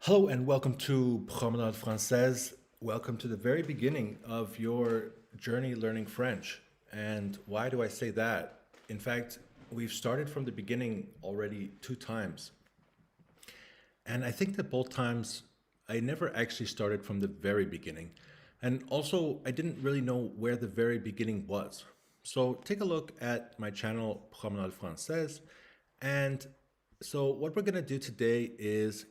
Hello and welcome to Promenade Française. Welcome to the very beginning of your journey learning French. And why do I say that? In fact, we've started from the beginning already 2 times. And I think that both times I never actually started from the very beginning. And also, I didn't really know where the very beginning was. So take a look at my channel, Promenade Française. And so what we're going to do today is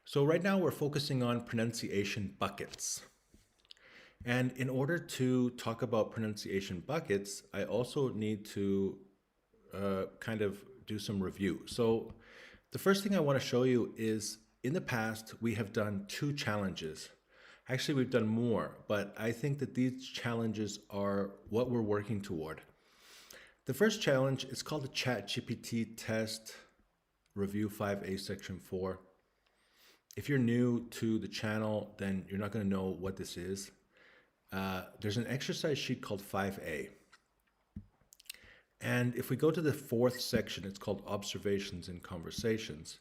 so right now we're focusing on pronunciation buckets. And in order to talk about pronunciation buckets, I also need to kind of do some review. So the first thing I want to show you is in the past, we have done 2 challenges. Actually, we've done more, but I think that these challenges are what we're working toward. The first challenge is called the ChatGPT Test Review 5A Section 4. If you're new to the channel, then you're not going to know what this is. There's an exercise sheet called 5A. And if we go to the 4th section, it's called Observations and Conversations.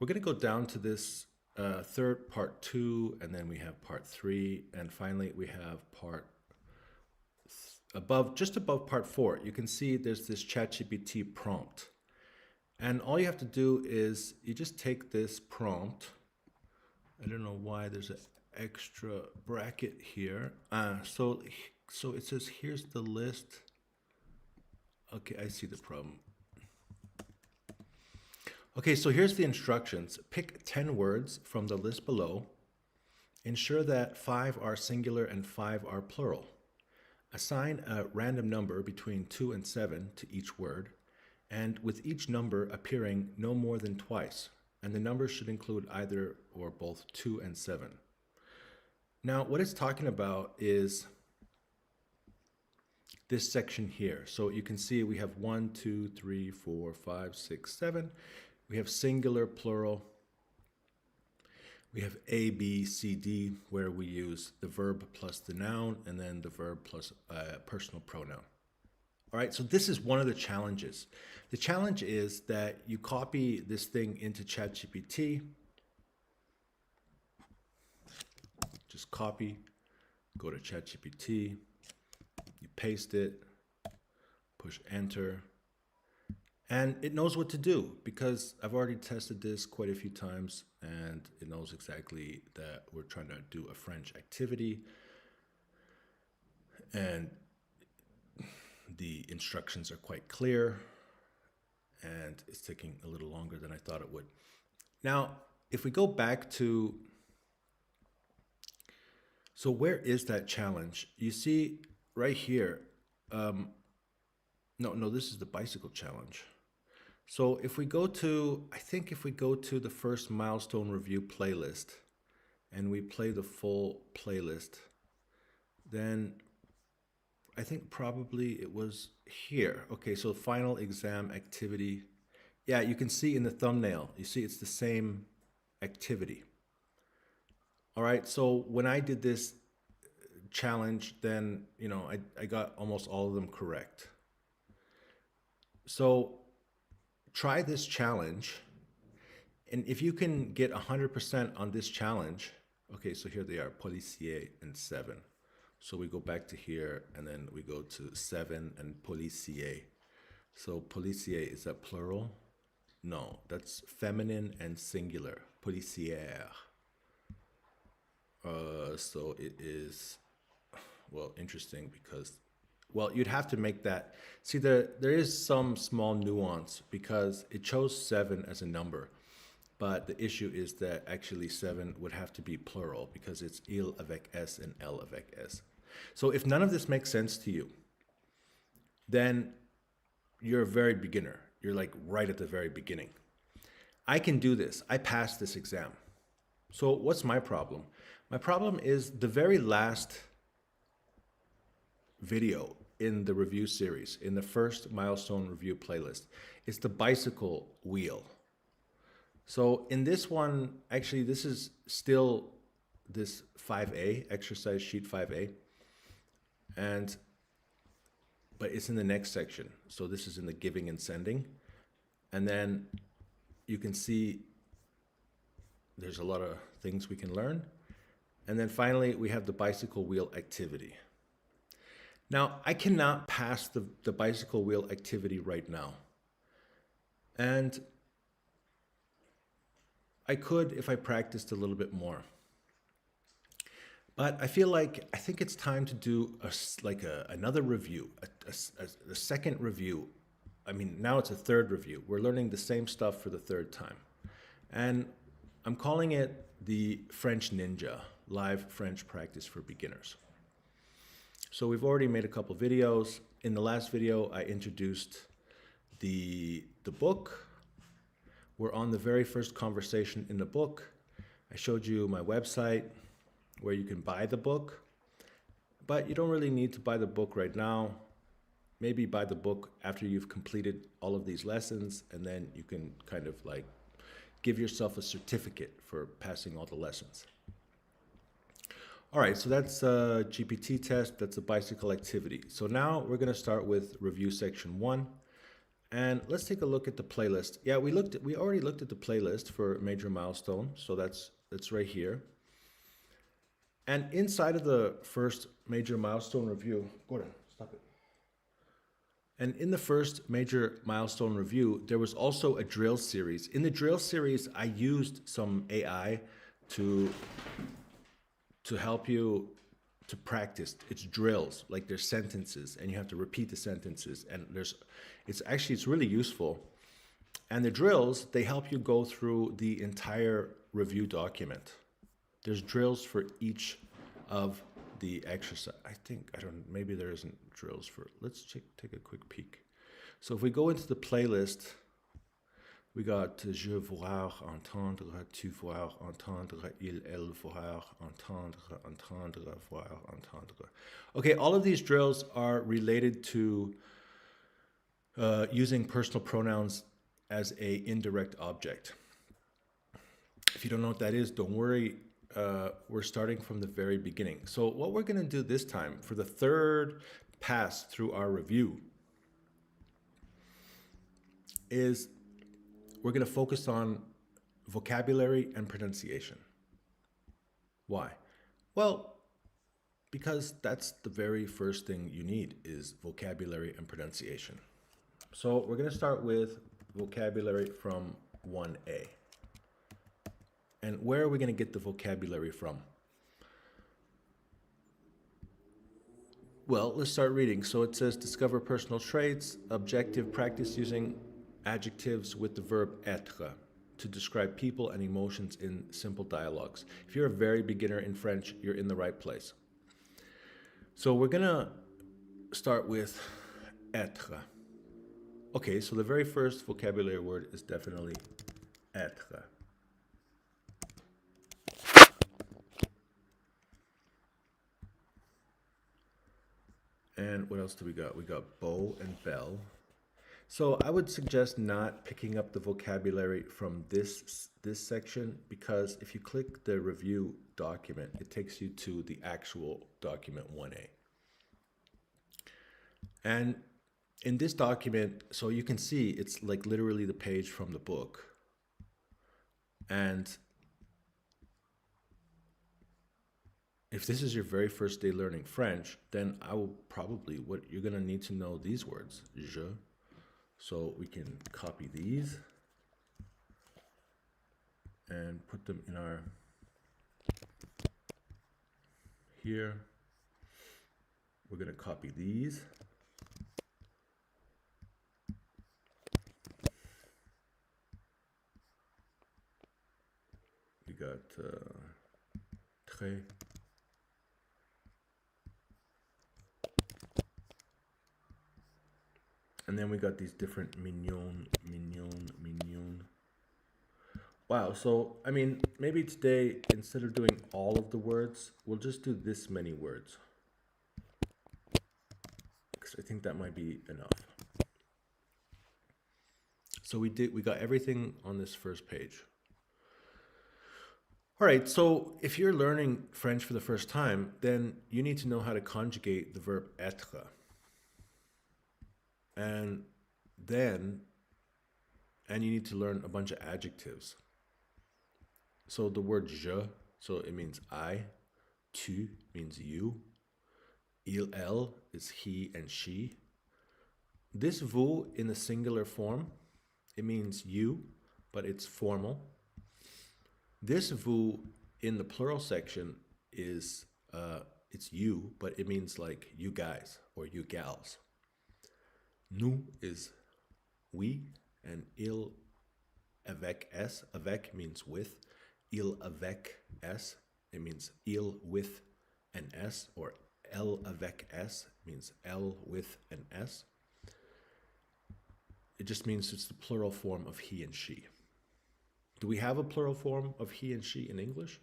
We're going to go down to this third part 2, and then we have part 3, and finally we have just above part 4. You can see there's this ChatGPT prompt. And all you have to do is you just take this prompt. I don't know why there's an extra bracket here. So it says, here's the list. Okay, I see the problem. Okay, so here's the instructions. Pick 10 words from the list below. Ensure that 5 are singular and 5 are plural. Assign a random number between 2 and 7 to each word, and with each number appearing no more than twice, and the numbers should include either or both 2 and 7. Now, what it's talking about is this section here. So you can see we have 1, 2, 3, 4, 5, 6, 7. We have singular, plural. We have A, B, C, D, where we use the verb plus the noun, and then the verb plus a personal pronoun. All right, so this is one of the challenges. The challenge is that you copy this thing into ChatGPT. Just copy, go to ChatGPT, you paste it, push enter, and it knows what to do because I've already tested this quite a few times and it knows exactly that we're trying to do a French activity. And the instructions are quite clear and it's taking a little longer than I thought it would. Now, if we go back to, so where is that challenge? You see right here, no, this is the bicycle challenge. So if we go to, I think if we go to the first milestone review playlist and we play the full playlist, then I think probably it was here. Okay, so final exam activity. Yeah, you can see in the thumbnail, you see it's the same activity. All right, so when I did this challenge, then, I got almost all of them correct. So try this challenge, and if you can get 100% on this challenge, okay, so here they are, policier and 7. So we go back to here, and then we go to 7 and policier. So policier, is that plural? No, that's feminine and singular, policière. So it is, well, interesting because, well, you'd have to make that, see, there is some small nuance because it chose 7 as a number, but the issue is that actually 7 would have to be plural because it's il avec s and elle avec s. So if none of this makes sense to you, then you're a very beginner. You're like right at the very beginning. I can do this. I passed this exam. So what's my problem? My problem is the very last video in the review series, in the first milestone review playlist, is the bicycle wheel. So in this one, actually, this is still this 5A, exercise sheet 5A. But it's in the next section. So this is in the giving and sending. And then you can see there's a lot of things we can learn. And then finally, we have the bicycle wheel activity. Now, I cannot pass the bicycle wheel activity right now. And I could if I practiced a little bit more. But I think it's time to do another review, a second review. I mean, now it's a third review. We're learning the same stuff for the third time. And I'm calling it the French Ninja, live French practice for beginners. So we've already made a couple videos. In the last video, I introduced the book. We're on the very first conversation in the book. I showed you my website where you can buy the book, but you don't really need to buy the book right now. Maybe buy the book after you've completed all of these lessons, and then you can kind of like give yourself a certificate for passing all the lessons. All right, so that's a GPT test, that's a bicycle activity. So now we're gonna start with review section 1. And let's take a look at the playlist. Yeah, we already looked at the playlist for major milestone, so that's right here. And inside of the first major milestone review, Gordon, stop it. And in the first major milestone review, there was also a drill series. In the drill series, I used some AI to help you to practice. It's drills, like there's sentences, and you have to repeat the sentences. And it's really useful. And the drills, they help you go through the entire review document. There's drills for each of the exercise. Maybe there isn't drills for, let's take a quick peek. So if we go into the playlist, we got je voir, entendre, tu voir, entendre, elle voir, entendre, voir, entendre. Okay, all of these drills are related to using personal pronouns as a indirect object. If you don't know what that is, don't worry. We're starting from the very beginning. So what we're going to do this time for the third pass through our review is we're going to focus on vocabulary and pronunciation. Why? Well, because that's the very first thing you need is vocabulary and pronunciation. So we're going to start with vocabulary from 1A. And where are we going to get the vocabulary from? Well, let's start reading. So it says, discover personal traits, objective, practice using adjectives with the verb être to describe people and emotions in simple dialogues. If you're a very beginner in French, you're in the right place. So we're going to start with être. Okay, so the very first vocabulary word is definitely être. And what else do we got? We got beau and belle. So I would suggest not picking up the vocabulary from this section, because if you click the review document, it takes you to the actual document 1A. And in this document, so you can see it's like literally the page from the book. And if this is your very first day learning French, then what you're going to need to know these words, je. So we can copy these and put them in our, here. We're going to copy these. We got très. And then we got these different mignon. Wow, so, I mean, maybe today, instead of doing all of the words, we'll just do this many words. Because I think that might be enough. So we got everything on this first page. All right, so if you're learning French for the first time, then you need to know how to conjugate the verb être. And then And you need to learn a bunch of adjectives. So the word je, so it means I. Tu means you. Il, elle is he and she. This vous in the singular form, it means you, but it's formal. This vous in the plural section is it's you, but it means like you guys or you gals. Nous is we, and il avec s. Avec means with. Il avec s, it means il with an s, or elle avec s means elle with an s. It just means it's the plural form of he and she. Do we have a plural form of he and she in English?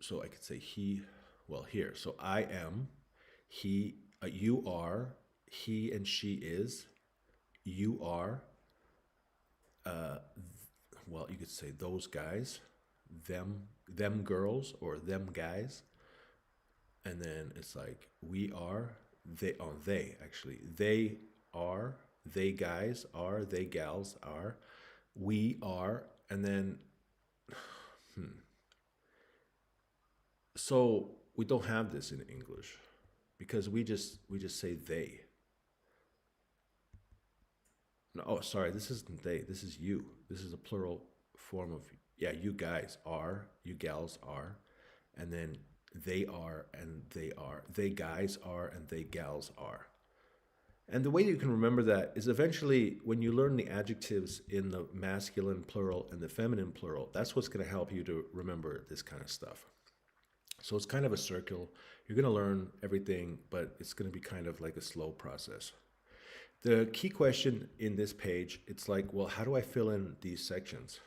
So I could say he, well, here. So I am, he, you are, he and she is, you are, well, you could say those guys, them girls, or them guys. And then it's like we are, they actually. They are, they guys are, they gals are, we are, and then so we don't have this in English because we just say they. No, oh, sorry, this isn't they, this is you. This is a plural form of, yeah, you guys are, you gals are, and then they are and they are, they guys are and they gals are. And the way you can remember that is eventually when you learn the adjectives in the masculine plural and the feminine plural, that's what's going to help you to remember this kind of stuff. So it's kind of a circle. You're going to learn everything, but it's going to be kind of like a slow process. The key question in this page, it's like, well, how do I fill in these sections?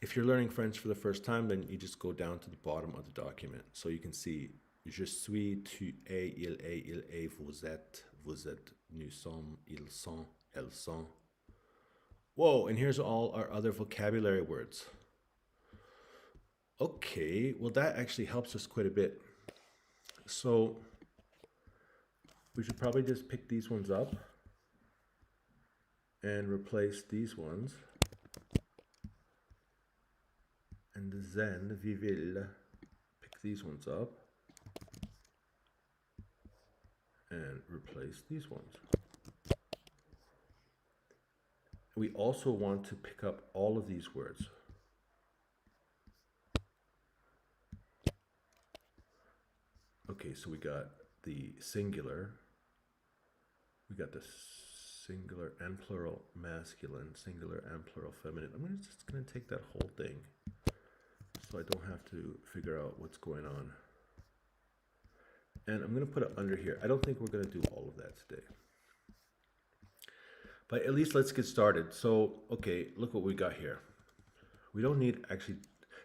If you're learning French for the first time, then you just go down to the bottom of the document. So you can see, je suis, tu es, il est, vous êtes, nous sommes, ils sont, elles sont. Whoa, and here's all our other vocabulary words. Okay, well that actually helps us quite a bit. So we should probably just pick these ones up and replace these ones. And then we will pick these ones up and replace these ones. We also want to pick up all of these words. Okay, so we got the singular, we got the singular and plural masculine, singular and plural feminine. I'm just gonna take that whole thing so I don't have to figure out what's going on. And I'm gonna put it under here. I don't think we're gonna do all of that today. But at least let's get started. So, okay, look what we got here. We don't need, actually,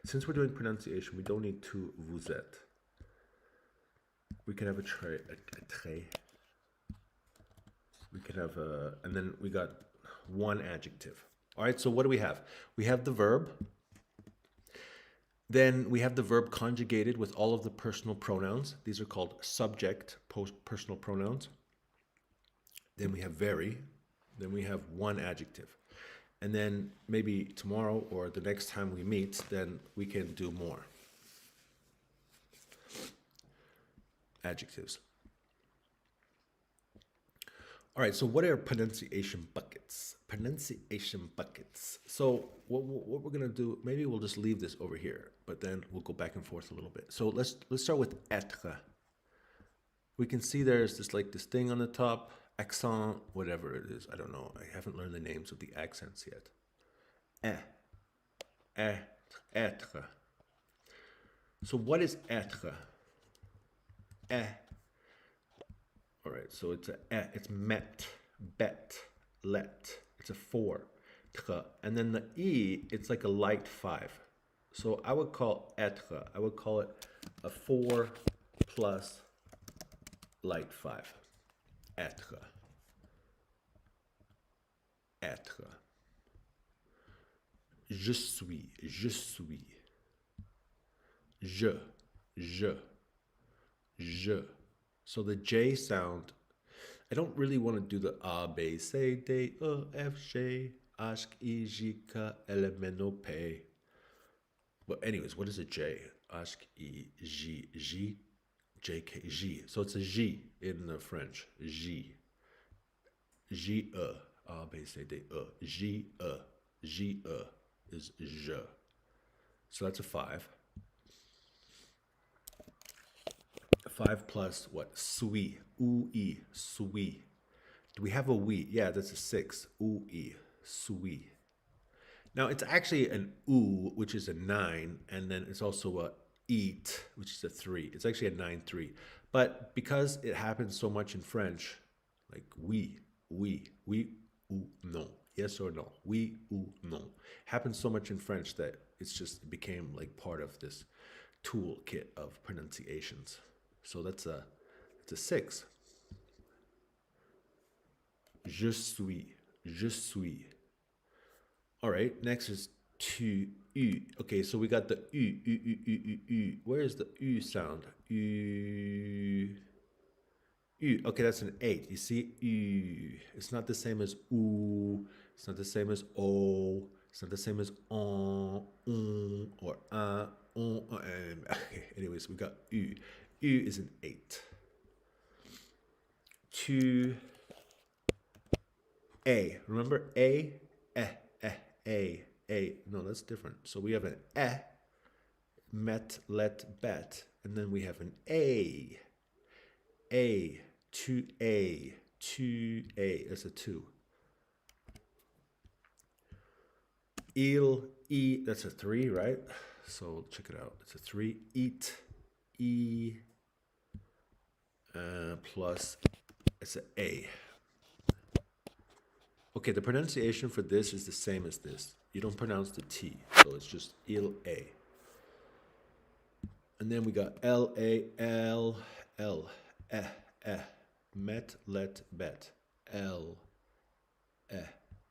since we're doing pronunciation, we don't need two vous êtes. We can have a trait. We can have a, and then we got one adjective. All right, so what do we have? We have the verb. Then we have the verb conjugated with all of the personal pronouns. These are called subject personal pronouns. Then we have very. Then we have one adjective. And then maybe tomorrow or the next time we meet, then we can do more adjectives. All right, so what are pronunciation buckets? Pronunciation buckets. So what we're gonna do, maybe we'll just leave this over here, but then we'll go back and forth a little bit. So let's start with être. We can see there's this thing on the top, accent, whatever it is. I don't know. I haven't learned the names of the accents yet. Être. So what is être? All right, so it's it's met, bet, let. It's a 4. And then the E, it's like a light 5. So I would call être, I would call it a 4 plus light 5. Être. Être. Je suis. Je suis. Je. So the J sound, I don't really want to do the A, B, C, D, E, F, G, H, I, J, K, L, M, N, O, P. But anyways, what is a J? H, I, J, J, J, K, J. So it's a J in the French. J. J, E. A, B, C, D, E. J, E. J, E is je. So that's a 5. 5 plus what? Sui. U-i. Sui. Do we have a we? Yeah, that's a 6. U-i. Sui. Now it's actually an u, which is a 9, and then it's also a eat, which is a 3. It's actually a 9-3. But because it happens so much in French, like oui, ou non, yes or no, oui ou non, happens so much in French that it became like part of this toolkit of pronunciations. So it's a 6. Je suis, je suis. All right, next is tu, u. Okay, so we got the u, u, u, u, u, u. Where is the u sound? U, u. Okay, that's an 8. You see, u. It's not the same as oo. It's not the same as o. It's not the same as on, or on. Okay, anyways, we got u. U is an 8. Tu, a. Remember a, a. No, that's different. So we have an met, let, bet, and then we have an a, to a, that's a 2. Il, e, that's a 3, right? So check it out. It's a 3. Eat, e, plus, it's an a. Okay, the pronunciation for this is the same as this. You don't pronounce the T, so it's just il, a. And then we got L, A, L, L, met, let, bet, L,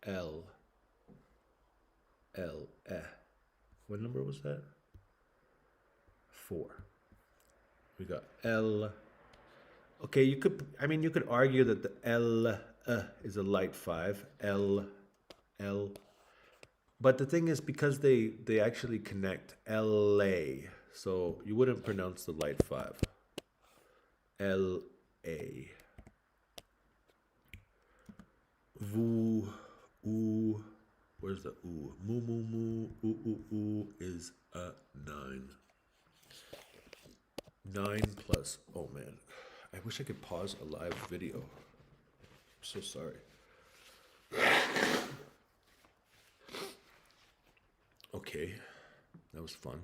L, L, What number was that? 4. We got L. Okay, you could argue that the L is a light 5. L. But the thing is, because they actually connect, LA. So you wouldn't pronounce the light 5. L-A. Vous, ou, where's the oo? Moo, moo, moo, oo is a 9. 9 plus, oh man. I wish I could pause a live video. I'm so sorry. Okay, that was fun.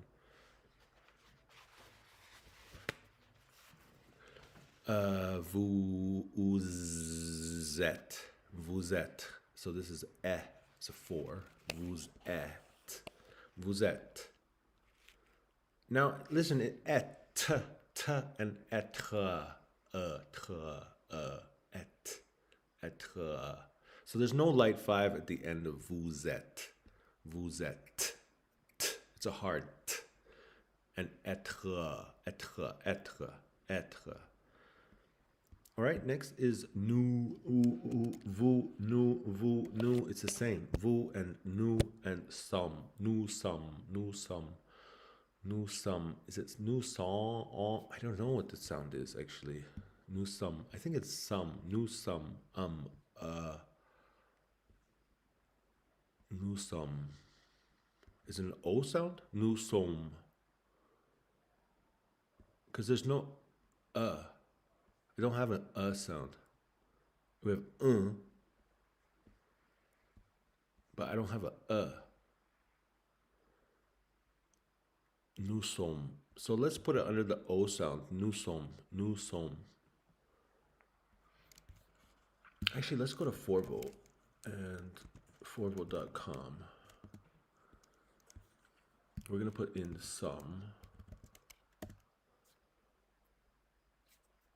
Vous êtes. So this is it's a 4. Vous êtes. Now listen, et, t, and être, être. So there's no light 5 at the end of vous êtes. Vous êtes. T. It's a hard t. And être. All right, next is nous, vous, nous, vous, nous. It's the same. Vous and nous and some. Nous, some. Is it nous some? Oh, I don't know what the sound is actually. Nous some. I think it's some. Nous some. Nous some. Is it an O sound? Nous sommes. Because there's no We don't have an sound. We have but I don't have a. Nous sommes. So let's put it under the O sound. Nous sommes. Actually, let's go to Forvo and forvo.com. We're going to put in some.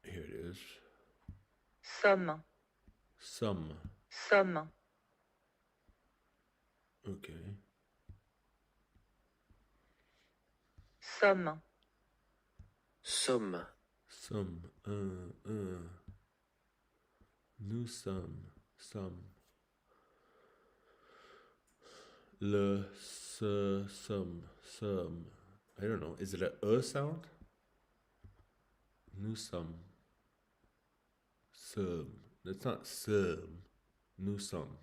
Here it is. Somme. Okay. Somme. nous sommes. Le, se, some. I don't know. Is it a sound? Nous sommes. Some. That's not some. Nous sommes.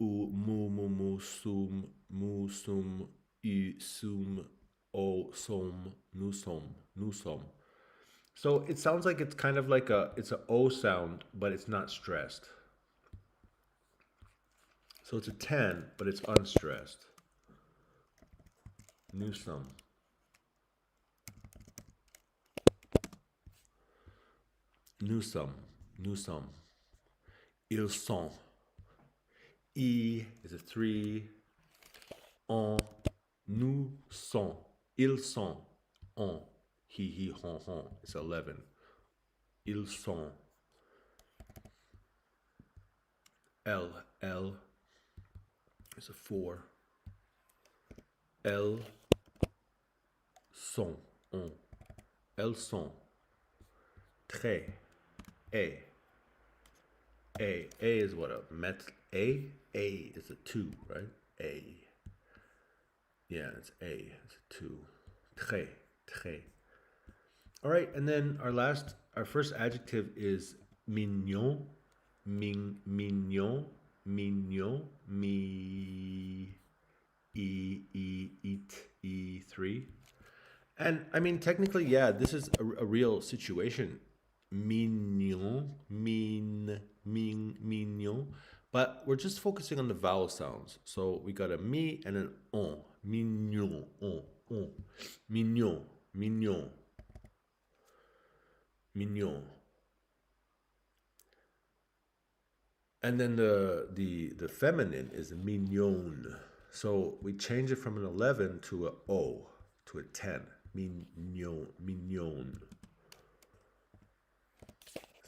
Ou, mu, sum, I, sum, o, som, nous sommes. So it sounds like it's kind of like it's a O sound, but it's not stressed. So it's a 10, but it's unstressed. Nous sommes. Nous sommes. Ils sont. I is a 3. On. Nous sont. Ils sont. On. He, hon. It's 11. Ils sont. Elle is a 4. Elles sont. On. Elles sont. Très. A is what a met. A is a 2, right? A. Yeah, it's A. It's a 2. Très. All right, and then our first adjective is mignon. Mignon. Eat. 3. And I mean, technically, yeah, this is a real situation. Mignon. But we're just focusing on the vowel sounds. So we got a mi and an on. Mignon. On. Mignon. And then the feminine is mignonne. So we change it from an 11 to a O, to a 10. Mignonne.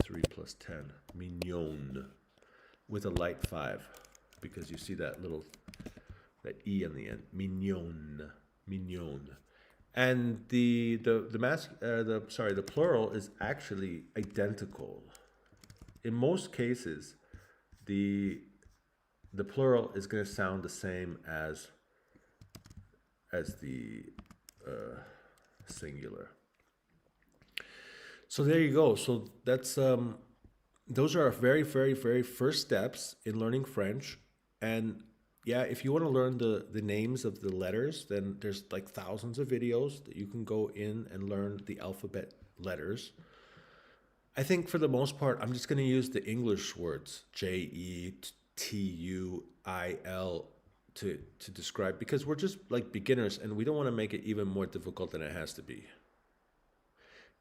3 plus 10. Mignonne. With a light 5. Because you see that E on the end. Mignonne. And the plural is actually identical. In most cases, the plural is going to sound the same as the singular. So there you go. So that's those are our very, very, very first steps in learning French. And yeah, if you want to learn the names of the letters, then there's like thousands of videos that you can go in and learn the alphabet letters. I think for the most part, I'm just going to use the English words, J-E-T-U-I-L, to describe, because we're just like beginners and we don't want to make it even more difficult than it has to be.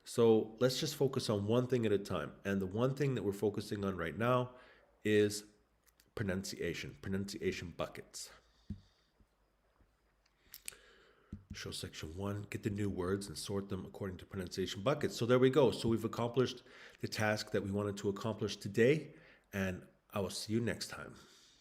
So let's just focus on one thing at a time. And the one thing that we're focusing on right now is pronunciation buckets. Show section 1, get the new words and sort them according to pronunciation buckets. So there we go. So we've accomplished the task that we wanted to accomplish today, and I will see you next time.